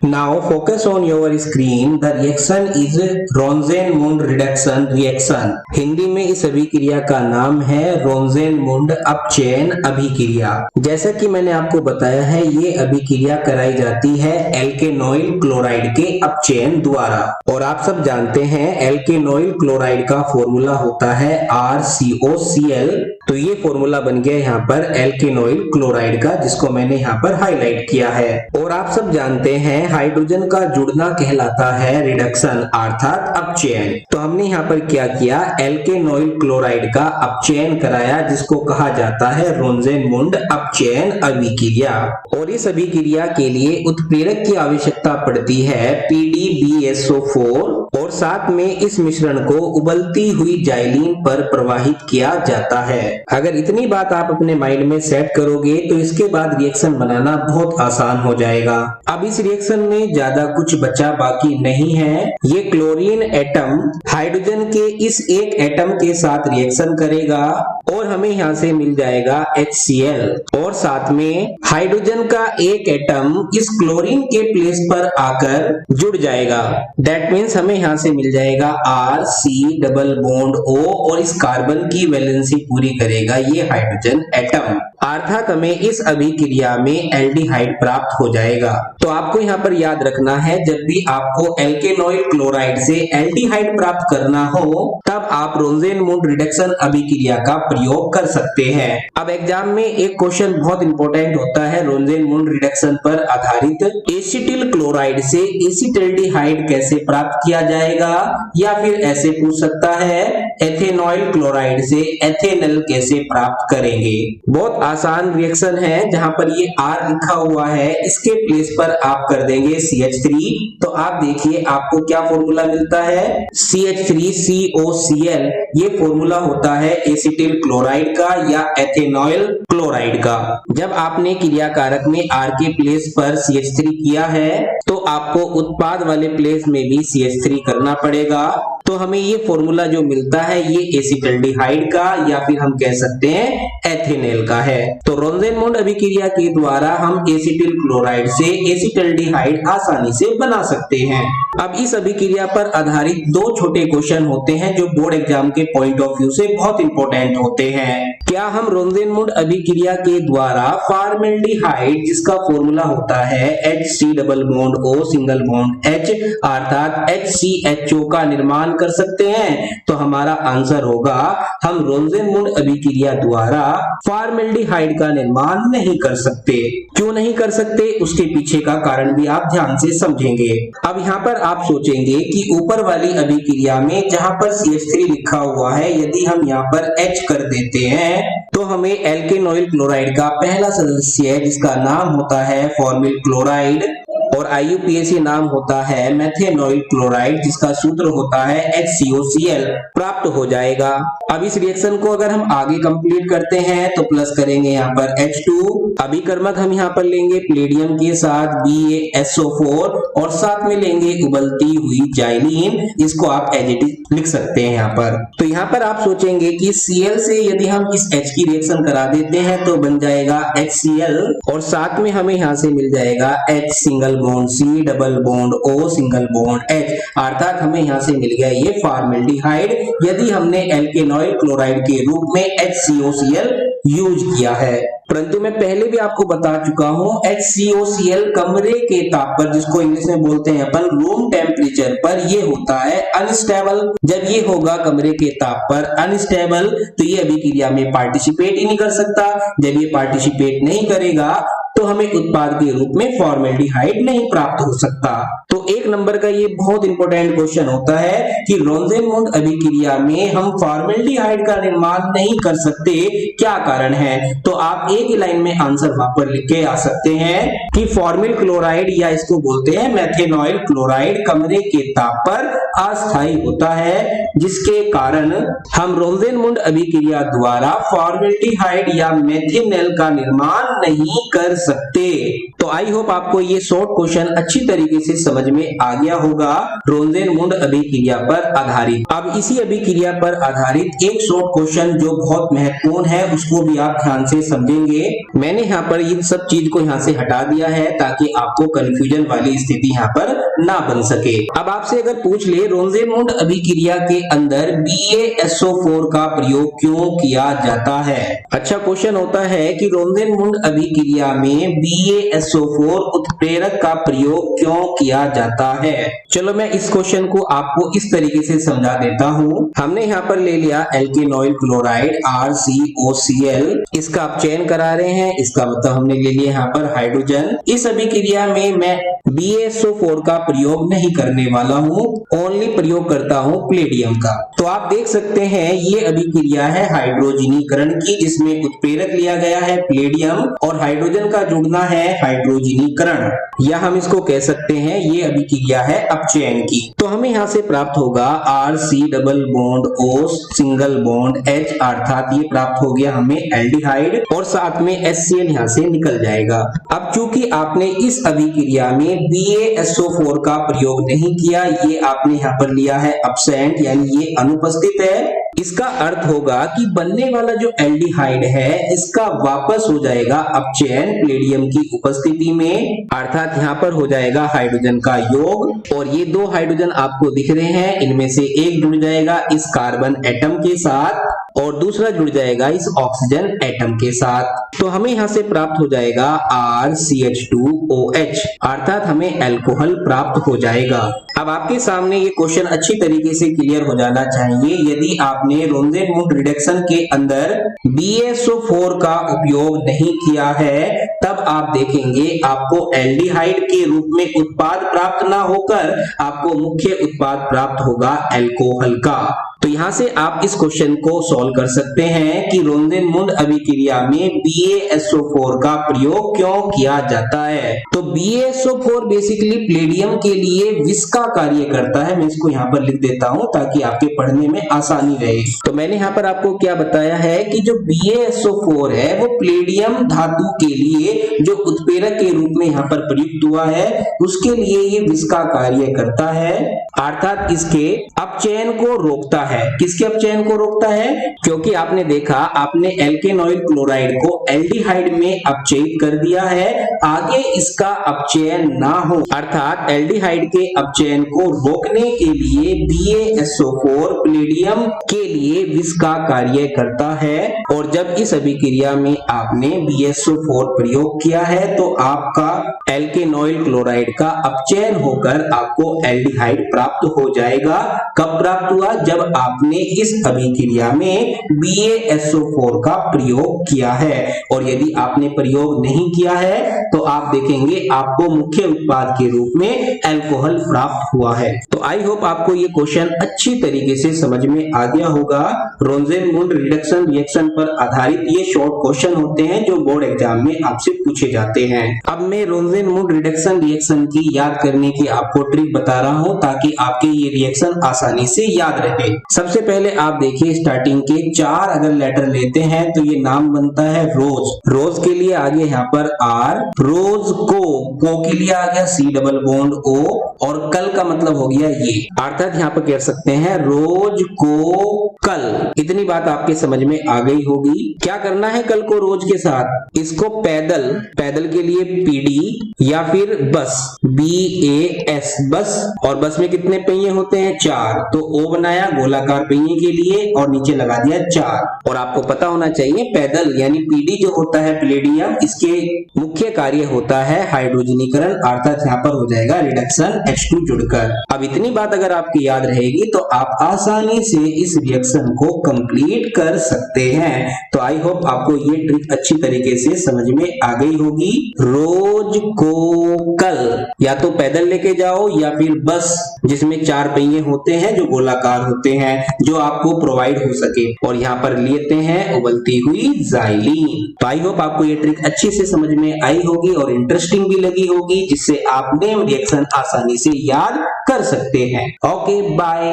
Now focus on your screen. The reaction is Roentgen-Mund reduction reaction. Hindi में इस अभिक्रिया का नाम है रोन्जेन-मुंड अपचयन अभिक्रिया। जैसा कि मैंने आपको बताया है, ये अभिक्रिया कराई जाती है एल्केनॉइल क्लोराइड के अपचयन द्वारा। और आप सब जानते हैं एल्केनॉइल क्लोराइड का फॉर्मूला होता है RCOCl। तो ये फॉर्मूला बन गया यहाँ पर एल्केनॉइल क्लोराइड का, जिसको मैंने यहाँ पर हाईलाइट किया है। और आप सब जानते हैं हाइड्रोजन का जुड़ना कहलाता है रिडक्शन अर्थात अपचयन। तो हमने यहाँ पर क्या किया, एल्केनॉइल क्लोराइड का अपचयन कराया, जिसको कहा जाता है रोन्जेन-मुंड अपचयन अभिक्रिया। और इस अभिक्रिया के लिए उत्प्रेरक की आवश्यकता पड़ती है PDBSO4 और साथ में इस मिश्रण को उबलती हुई जाइलीन पर प्रवाहित किया जाता है। अगर इतनी बात आप अपने माइंड में सेट करोगे तो इसके बाद रिएक्शन बनाना बहुत आसान हो जाएगा। अब इस रिएक्शन में ज्यादा कुछ बचा बाकी नहीं है। ये क्लोरीन एटम हाइड्रोजन के इस एक एटम के साथ रिएक्शन करेगा और हमें यहाँ से मिल जाएगा HCl और साथ में हाइड्रोजन का एक एटम इस क्लोरीन के प्लेस पर आकर जुड़ जाएगा। दैट मीन्स हमें यहाँ से मिल जाएगा RC डबल बॉन्ड O और इस कार्बन की वैलेंसी पूरी करेगा ये हाइड्रोजन एटम, अर्थात हमें इस अभिक्रिया में एल्डिहाइड प्राप्त हो जाएगा। तो आपको यहाँ पर याद रखना है, जब भी आपको एल्केनॉइल क्लोराइड से एल्डिहाइड प्राप्त करना हो तब आप रोन्जेन-मुंड रिडक्शन अभिक्रिया का प्रयोग कर सकते हैं। अब एग्जाम में एक क्वेश्चन बहुत इंपॉर्टेंट होता है रोन्जेन-मुंड रिडक्शन पर आधारित, एसिटिल क्लोराइड से एसिटल्डिहाइड कैसे प्राप्त किया जाएगा, या फिर ऐसे पूछ सकता है एथेनॉइल क्लोराइड से एथेनॉल कैसे प्राप्त करेंगे। बहुत आसान रिएक्शन है, जहां पर ये R लिखा हुआ है इसके प्लेस पर आप कर देंगे CH3। तो आप देखिए आपको क्या फॉर्मूला मिलता है, CH3COCl। ये फॉर्मूला होता है एसिटिल क्लोराइड का या एथेनॉइल क्लोराइड का। जब आपने क्रिया कारक में R के प्लेस पर CH3 किया है तो आपको उत्पाद वाले प्लेस में भी CH3 करना पड़ेगा। तो हमें ये फॉर्मूला जो मिलता है ये एसिटल्डिहाइड का या फिर हम कह सकते हैं एथेनॉल का है। तो रोन्जेन-मुंड अभिक्रिया के द्वारा हम एसिटिल क्लोराइड से एसिटल्डिहाइड आसानी से बना सकते हैं। अब इस अभिक्रिया पर आधारित दो छोटे क्वेश्चन होते हैं जो बोर्ड एग्जाम के पॉइंट ऑफ व्यू से बहुत इंपॉर्टेंट होते हैं। क्या हम रोन्जेन-मुंड अभिक्रिया के द्वारा फॉर्मेल्डिहाइड, जिसका फॉर्मूला होता है HC double bond O single bond H अर्थात HCHO का निर्माण कर सकते हैं? तो हमारा आंसर होगा हम रोन्जेन-मुंड अभिक्रिया द्वारा फॉर्मेल्डिहाइड का निर्माण नहीं कर सकते। क्यों नहीं कर सकते, उसके पीछे का कारण भी आप ध्यान से समझेंगे। अब यहाँ पर आप सोचेंगे कि ऊपर वाली अभिक्रिया में जहां पर CH3 लिखा हुआ है, यदि हम यहाँ पर H कर देते हैं तो हमें एल्केनॉइल क्लोराइड का पहला सदस्य है जिसका नाम होता है फॉर्मिल क्लोराइड और IUPAC नाम होता है मेथेनॉइल क्लोराइड, जिसका सूत्र होता है HCOCl प्राप्त हो जाएगा। अब इस रिएक्शन को अगर हम आगे कंप्लीट करते हैं तो प्लस करेंगे यहाँ पर H2, अभिकर्मक हम यहाँ पर लेंगे प्लेडियम के साथ BaSO4 और साथ में लेंगे उबलती हुई जाइलीन। इसको आप एज इट इज लिख सकते हैं यहाँ पर। तो यहाँ पर आप सोचेंगे कि Cl से यदि हम इस H की रिएक्शन करा देते हैं तो बन जाएगा HCl और साथ में हमें यहाँ से मिल जाएगा H single bond C double bond O single bond H, अर्थात हमें यहाँ से मिल गया ये फॉर्मेल्डिहाइड, यदि हमने एल्केनॉइल क्लोराइड के रूप में HCOCl यूज किया है। परंतु मैं पहले भी आपको बता चुका हूं HCOCl कमरे के ताप पर, जिसको इंग्लिश में बोलते हैं अपन रूम टेम्परेचर पर, ये होता है अनस्टेबल। जब ये होगा कमरे के ताप पर अनस्टेबल तो ये अभिक्रिया में पार्टिसिपेट ही नहीं कर सकता। जब ये पार्टिसिपेट नहीं करेगा तो हमें उत्पाद के रूप में फॉर्मेल्डिहाइड नहीं प्राप्त हो सकता। तो एक नंबर का ये बहुत इंपॉर्टेंट क्वेश्चन होता है कि रोन्जेन-मुंड अभिक्रिया में हम फॉर्मेल्डिहाइड का निर्माण नहीं कर सकते, क्या कारण है? तो आप एक ही लाइन में आंसर वहां पर लिख के आ सकते हैं कि फॉर्मिल क्लोराइड या इसको बोलते हैं मेथेनॉइल क्लोराइड कमरे के ताप पर अस्थायी होता है, जिसके कारण हम रोन्जेन-मुंड अभिक्रिया द्वारा फॉर्मेल्डिहाइड या मेथेनॉल का निर्माण नहीं कर सकते। तो आई होप आपको ये शॉर्ट क्वेश्चन अच्छी तरीके से समझ में आ गया होगा रोंजेनमुंड अभिक्रिया पर आधारित। अब इसी अभिक्रिया पर आधारित एक शॉर्ट क्वेश्चन जो बहुत महत्वपूर्ण है उसको भी आप ध्यान से समझेंगे। मैंने यहाँ पर इन सब चीज को यहाँ से हटा दिया है ताकि आपको कंफ्यूजन वाली स्थिति यहाँ पर ना बन सके। अब आपसे अगर पूछ ले रोंजेनमुंड अभिक्रिया के अंदर BaSO4 का प्रयोग क्यों किया जाता है। अच्छा क्वेश्चन होता है कि रोंजेनमुंड अभिक्रिया में BaSO4 उत्प्रेरक का प्रयोग क्यों किया जाता है। चलो मैं इस क्वेश्चन को आपको इस तरीके से समझा देता हूँ। हमने यहाँ पर ले लिया एल्केनॉइल क्लोराइड RCOCl, इसका आप चयन करा रहे हैं, इसका मतलब हमने ले लिया यहाँ पर हाइड्रोजन। इस अभिक्रिया में मैं BaSO4 का प्रयोग नहीं करने वाला हूँ, ओनली प्रयोग करता हूँ प्लेडियम का। तो आप देख सकते हैं ये अभिक्रिया है हाइड्रोजनीकरण की, जिसमें उत्प्रेरक लिया गया है प्लेडियम और हाइड्रोजन का जुड़ना है हाइड्रोजनीकरण, या हम इसको कह सकते हैं ये अभिक्रिया है अपचयन की। तो हमें यहाँ से प्राप्त होगा RC double bond O single bond H, अर्थात ये प्राप्त हो गया हमें एल्डिहाइड और साथ में HCl यहाँ से निकल जाएगा। अब चूंकि आपने इस अभिक्रिया में BaSO4 का प्रयोग नहीं किया, ये आपने यहाँ पर लिया है एब्सेंट, यानी ये अनुपस्थित है। इसका अर्थ होगा कि बनने वाला जो एल्डिहाइड है इसका वापस हो जाएगा अपचयन प्लेडियम की उपस्थिति में, अर्थात यहाँ पर हो जाएगा हाइड्रोजन का योग और ये दो हाइड्रोजन आपको दिख रहे हैं, इनमें से एक जुड़ जाएगा इस कार्बन एटम के साथ और दूसरा जुड़ जाएगा इस ऑक्सीजन एटम के साथ। तो हमें यहाँ से प्राप्त हो जाएगा RCH2OH, अर्थात हमें अल्कोहल प्राप्त हो जाएगा। अब आपके सामने ये क्वेश्चन अच्छी तरीके से क्लियर हो जाना चाहिए। यदि आपने रोंजेनमुंड रिडक्शन के अंदर BaSO4 का उपयोग नहीं किया है, तब आप देखेंगे आपको एल्डिहाइड के रूप में उत्पाद प्राप्त ना होकर आपको मुख्य उत्पाद प्राप्त होगा अल्कोहल का। तो यहाँ से आप इस क्वेश्चन को सॉल्व कर सकते हैं कि रोंजेनमुंड अभिक्रिया में BaSO4 का प्रयोग क्यों किया जाता है। तो BaSO4 बेसिकली प्लेडियम के लिए विष का कार्य करता है। मैं इसको यहाँ पर लिख देता हूँ ताकि आपके पढ़ने में आसानी रहे। तो मैंने यहाँ पर आपको क्या बताया है कि जो BaSO4 है वो प्लेडियम धातु के लिए जो उत्प्रेरक के रूप में यहाँ पर प्रयुक्त हुआ है उसके लिए ये विष का कार्य करता है, अर्थात इसके अपचयन को रोकता है। किसके अपचयन को रोकता है? क्योंकि आपने देखा आपने एल्केनॉइल क्लोराइड को एल्डिहाइड में अपचयित कर दिया है, आगे इसका अपचयन ना हो, अर्थात एल्डिहाइड के अपचयन को रोकने के लिए BaSO4 प्लेडियम के लिए विष का कार्य करता है। और जब इस अभिक्रिया में आपने BaSO4 प्रयोग किया है तो आपका एल्केनॉइल क्लोराइड का अपचयन होकर आपको एल्डिहाइड प्राप्त हो जाएगा। कब प्राप्त हुआ? जब आपने इस अभिक्रिया में BaSO4 का प्रयोग किया है। और यदि आपने प्रयोग नहीं किया है तो आप देखेंगे आपको मुख्य उत्पाद के रूप में अल्कोहल प्राप्त हुआ है। तो आई होप आपको ये क्वेश्चन अच्छी तरीके से समझ में आ गया होगा। रोंजेनमुंड रिडक्शन रिएक्शन पर आधारित ये शॉर्ट क्वेश्चन होते हैं जो बोर्ड एग्जाम में आपसे पूछे जाते हैं। अब मैं रोंजेनमुंड रिडक्शन रिएक्शन की याद करने की आपको ट्रिक बता रहा हूँ ताकि आपके ये रिएक्शन आसानी से याद रहे। सबसे पहले आप देखिए स्टार्टिंग के 4 अगर लेटर लेते हैं तो ये नाम बनता है रोज। रोज के लिए आ गया यहाँ पर R, रोज को के लिए आ गया C डबल बॉन्ड O और कल का मतलब हो गया ये, अर्थात यहाँ पर कह सकते हैं रोज को कल। इतनी बात आपके समझ में आ गई होगी। क्या करना है कल को रोज के साथ? इसको पैदल, पैदल के लिए PD या फिर बस BAS बस, और बस में कितने पहिए होते हैं? 4। तो O बनाया गोलाकार पहिए के लिए और नीचे लगा दिया 4। और आपको पता होना चाहिए पैदल यानी PD जो होता है प्लेडियम, इसके मुख्य कार्य होता है हाइड्रोजनीकरण, अर्थात यहाँ पर हो जाएगा रिडक्शन H2 जुड़कर। अब इतनी बात अगर आपकी याद रहेगी तो आप आसानी से इस रिएक्शन को कंप्लीट कर सकते हैं। तो आई होप आपको ये ट्रिक अच्छी तरीके से समझ में आ गई होगी। रोज को कल या तो पैदल लेके जाओ या फिर बस जिसमें 4 पहिए होते हैं जो गोलाकार होते हैं, जो आपको प्रोवाइड हो सके। और यहाँ पर लेते हैं उबलती हुई ज़ाइलीन। तो आई होप आपको ये ट्रिक अच्छी से समझ में आई होगी और इंटरेस्टिंग भी लगी होगी, जिससे आप नेम रिएक्शन आसानी से याद कर सकते हैं। Okay bye.